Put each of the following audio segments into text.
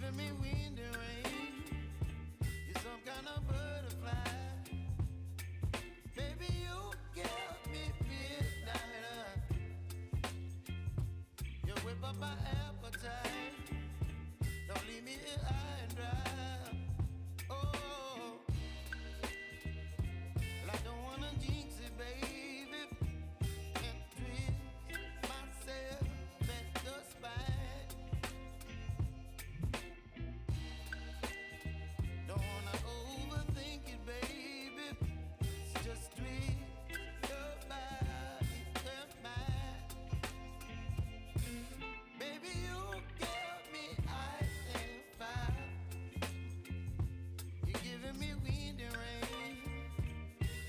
giving me wind and rain. You're some kind of butterfly. Baby, you give me midnight. You whip up my appetite. Don't leave me here high and dry. Oh, well, I don't wanna jinx it, baby, and twist myself at the spine. Don't wanna overthink it, baby. It's just twist your body and mine. Baby, you give me ice and fire. You're giving me wind and rain.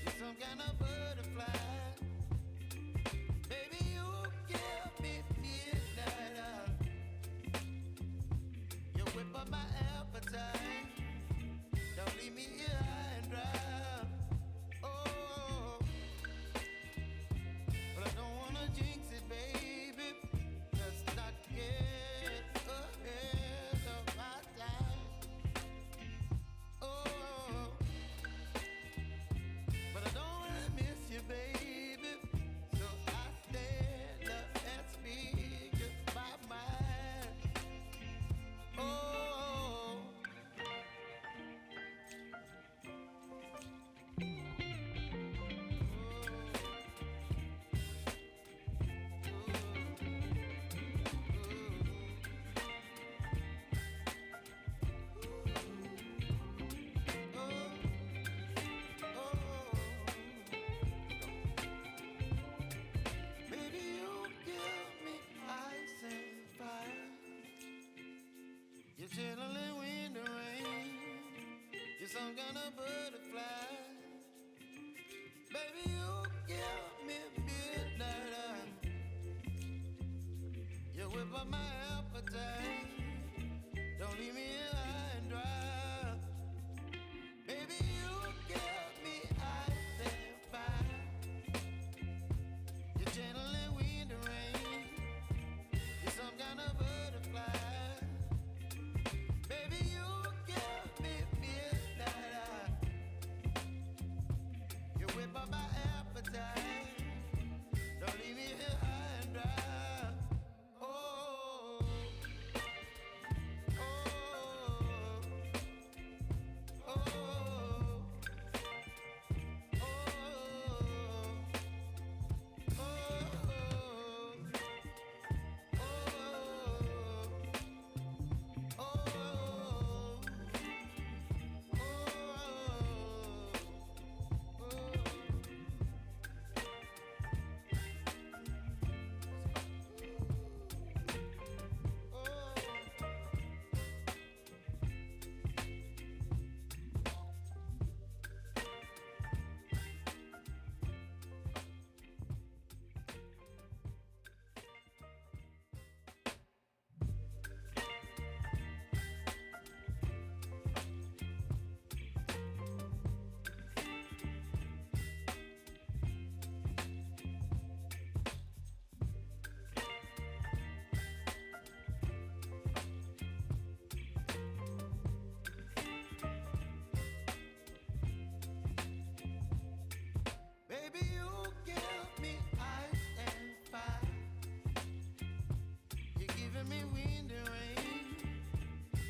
You're some kind of butterfly. Baby, you give me midnight. You whip up my appetite. Don't leave me here high and dry. Oh, but I don't wanna jinx it, baby. Let's not get ahead of my time. Oh, but I don't wanna miss you, baby. So I stand up and speak my mind. Oh. Baby, you give me ice and fire. You're chilling wind and rain. You're some kind of butterfly. Baby, you give me midnight. You whip up my appetite. Don't leave me here high and dry. Baby, you give me ice and fire. You're channeling wind and rain. You're some kind of butterfly. Baby, you give me midnight. You whip up my appetite. Don't leave me here high and dry. Oh, oh, oh, oh, baby, you give me ice and fire. You're giving me wind and rain.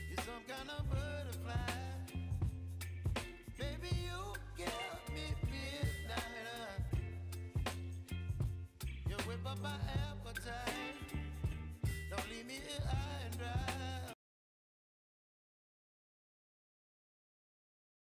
You're some kind of butterfly. Baby, you give me midnight. You whip up my appetite. Don't leave me here high and dry.